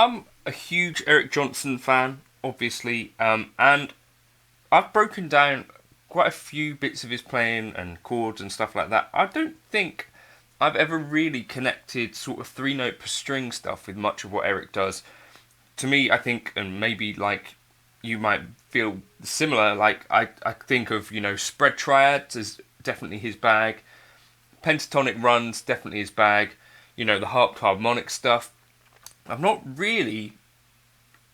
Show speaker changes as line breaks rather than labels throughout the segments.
I'm a huge Eric Johnson fan, obviously, and I've broken down quite a few bits of his playing and chords and stuff like that. I don't think I've ever really connected sort of three note per string stuff with much of what Eric does. To me, I think, and maybe like you might feel similar, like I think of, spread triads as definitely his bag, pentatonic runs, definitely his bag, the harped harmonic stuff. I've not really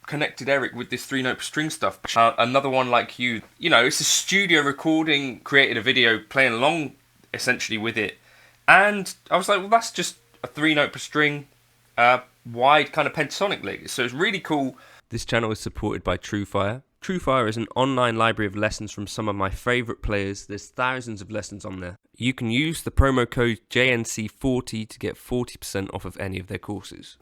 connected Eric with this three note per string stuff. Another one like it's a studio recording, created a video, playing along essentially with it. And I was like, well, that's just a three note per string, wide kind of pentatonic lick. So it's really cool. This channel is supported by Truefire. Truefire is an online library of lessons from some of my favourite players. There's thousands of lessons on there. You can use the promo code JNC40 to get 40% off of any of their courses.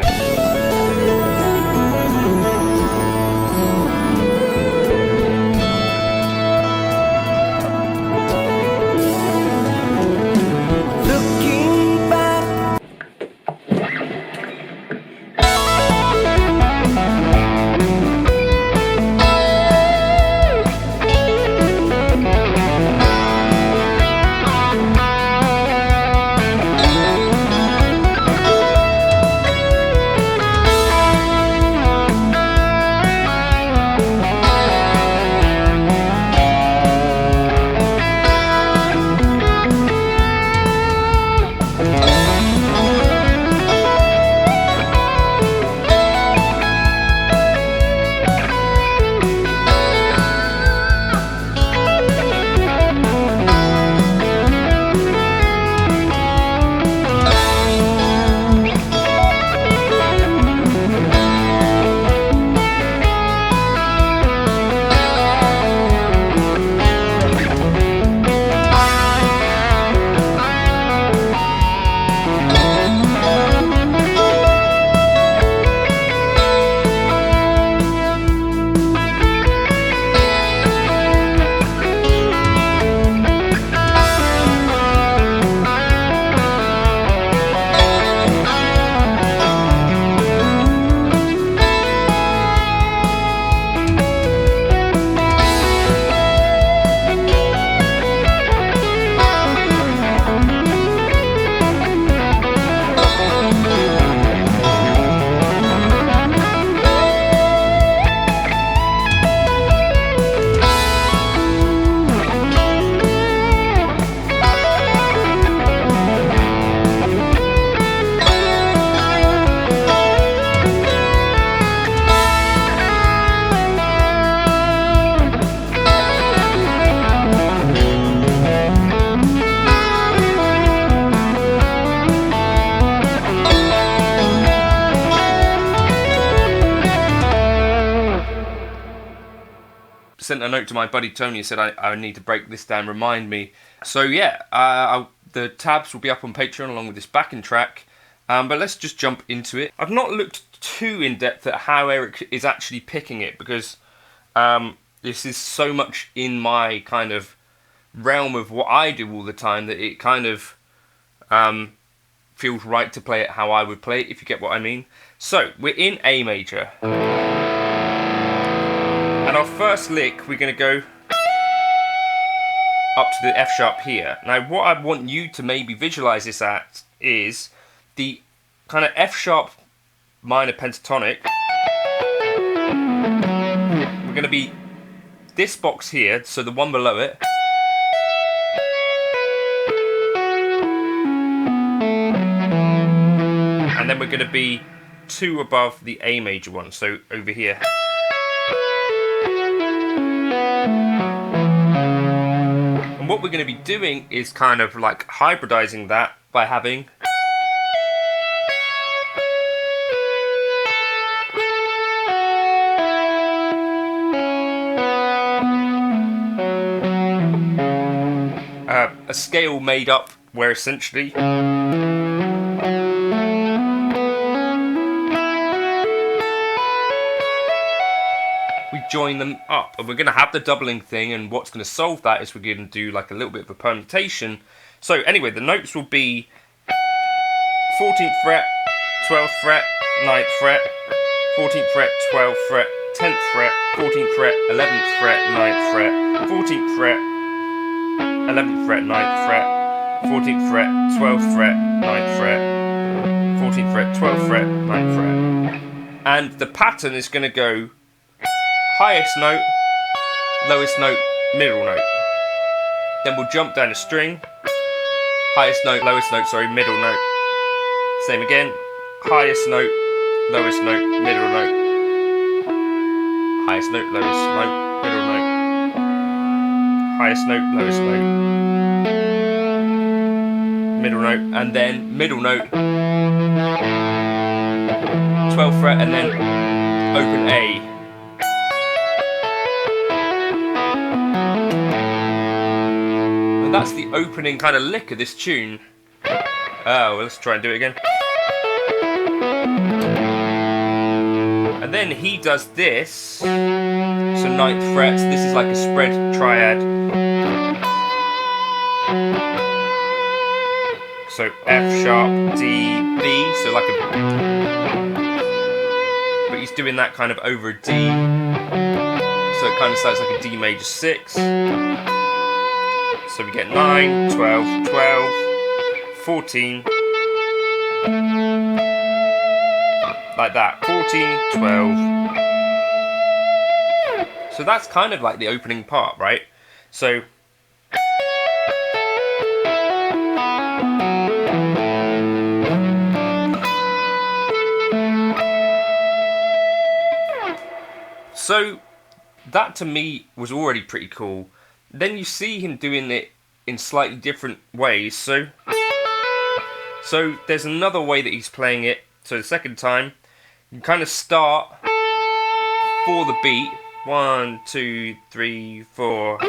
Sent a note to my buddy Tony and said I need to break this down, remind me. So yeah, the tabs will be up on Patreon along with this backing track, but let's just jump into it. I've not looked too in depth at how Eric is actually picking it, because this is so much in my kind of realm of what I do all the time that it kind of feels right to play it how I would play it, if you get what I mean. So we're in A major. And our first lick, we're going to go up to the F sharp here. Now, what I want you to maybe visualize this at is the kind of F sharp minor pentatonic. We're going to be this box here, so the one below it. And then we're going to be two above the A major one, so over here. And what we're going to be doing is kind of like hybridizing that by having a scale made up where essentially we join them up, and we're going to have the doubling thing, and what's going to solve that is we're going to do like a little bit of a permutation. So anyway, the notes will be 14th fret, 12th fret, 9th fret, 14th fret, 12th fret, 10th fret, 14th fret, 11th fret, 9th fret, 14th fret, 11th fret, 9th fret, 14th fret, 12th fret, 9th fret, 14th fret, 12th fret, 9th fret. And the pattern is going to go highest note, lowest note, middle note. Then we'll jump down a string, highest note, lowest note, middle note. Same again, highest note, lowest note, middle note. Highest note, lowest note, middle note. Highest note, lowest note, middle note, and then middle note, 12th fret, and then open A. And that's the opening kind of lick of this tune. Oh, well, let's try and do it again. And then he does this. So 9th fret, this is like a spread triad. So F sharp, D, B, so like a... But he's doing that kind of over a D. So it kind of sounds like a D major 6. So we get 9, 12, 12, 14. Like that, 14, 12. So that's kind of like the opening part, right? So that to me was already pretty cool. Then you see him doing it in slightly different ways. So there's another way that he's playing it. So the second time, you kind of start for the beat. 1, 2, 3, 4.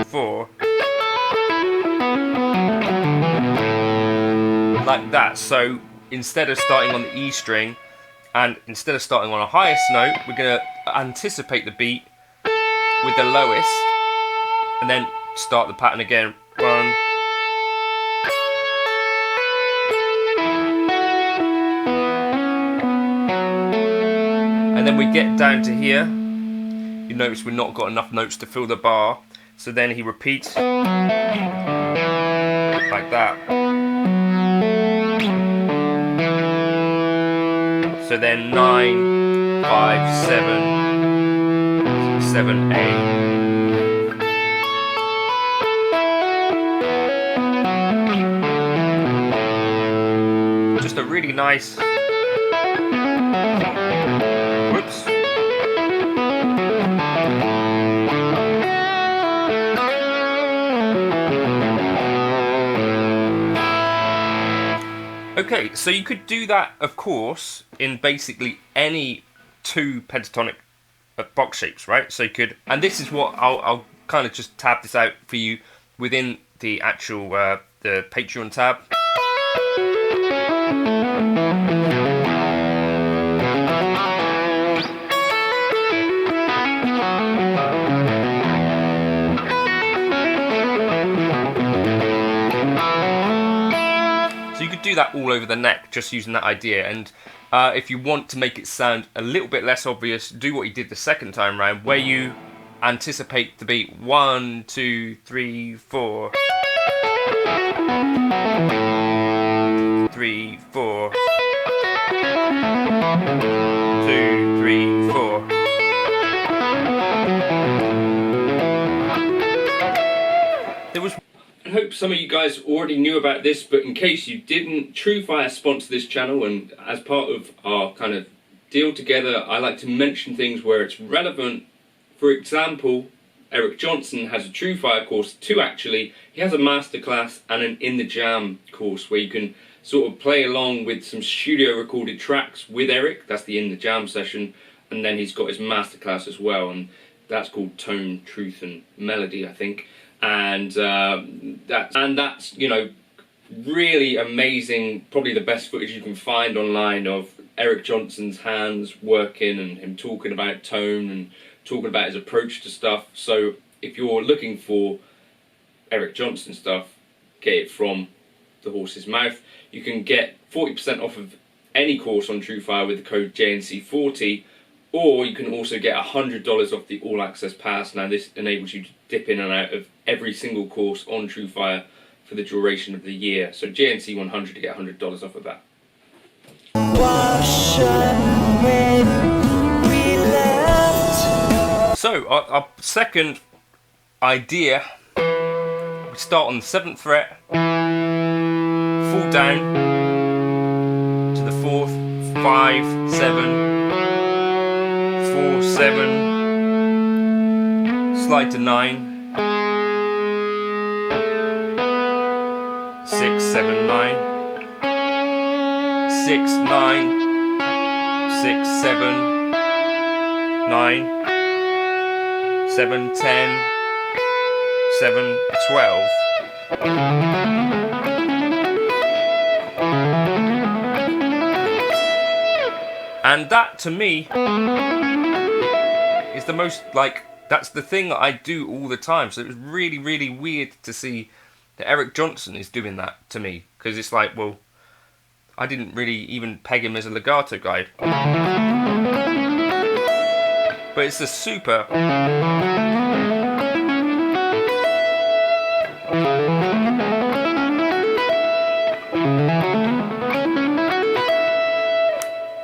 4. Like that. So instead of starting on the E string, and instead of starting on a highest note, we're going to anticipate the beat with the lowest, and then start the pattern again. 1. And then we get down to here. You notice we've not got enough notes to fill the bar. So then he repeats like that. So then 9, 5, 7, 7, 8. Just a really nice... Whoops. Okay, so you could do that, of course, in basically any two pentatonic box shapes, right? So you could, and this is what I'll kind of just tab this out for you within the actual the Patreon tab. Do that all over the neck, just using that idea. And if you want to make it sound a little bit less obvious, do what you did the second time round, where you anticipate the beat 1, 2, 3, 4, 3, 4, 2, 3, 4. There was... I hope some of you guys already knew about this, but in case you didn't, Truefire sponsor this channel, and as part of our kind of deal together, I like to mention things where it's relevant. For example, Eric Johnson has a Truefire course, 2 actually. He has a masterclass and an In the Jam course where you can sort of play along with some studio recorded tracks with Eric. That's the In the Jam session, and then he's got his masterclass as well, and that's called Tone, Truth and Melody, I think. And that's, you know, really amazing, probably the best footage you can find online of Eric Johnson's hands working and him talking about tone and talking about his approach to stuff. So if you're looking for Eric Johnson stuff, get it from the horse's mouth. You can get 40% off of any course on Truefire with the code JNC40, or you can also get $100 off the All Access Pass. Now this enables you to dip in and out of every single course on Truefire for the duration of the year. So JNC100 to get $100 off of that. So our second idea, we start on the 7th fret, fall down to the 4th, 5, 7, 4, 7, slide to 9, 6, 7, 9, 6, 9, 6, 7, 9, 7, 10, 7, 12. And that, to me, is the most, like, that's the thing that I do all the time. So it was really, really weird to see that Eric Johnson is doing that to me. Because it's like, well, I didn't really even peg him as a legato guide. But it's a super...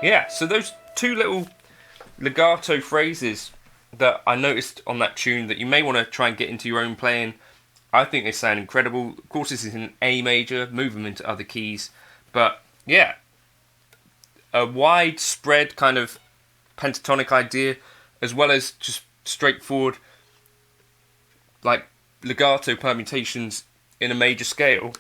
Yeah, so those two little legato phrases that I noticed on that tune that you may want to try and get into your own playing, I think they sound incredible. Of course, this is in A major, move them into other keys. But yeah, a widespread kind of pentatonic idea, as well as just straightforward like legato permutations in a major scale.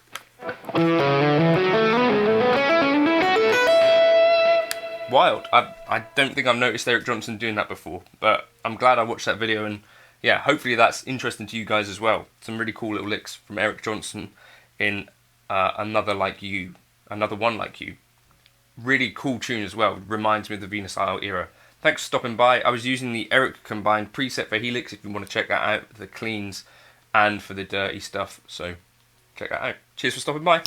Wild. I don't think I've noticed Eric Johnson doing that before, but I'm glad I watched that video, and yeah, hopefully that's interesting to you guys as well. Some really cool little licks from Eric Johnson in Another Like You, Another One Like You. Really cool tune as well. Reminds me of the Venus Isle era. Thanks for stopping by. I was using the Eric combined preset for Helix if you want to check that out, the cleans and for the dirty stuff, so check that out. Cheers for stopping by.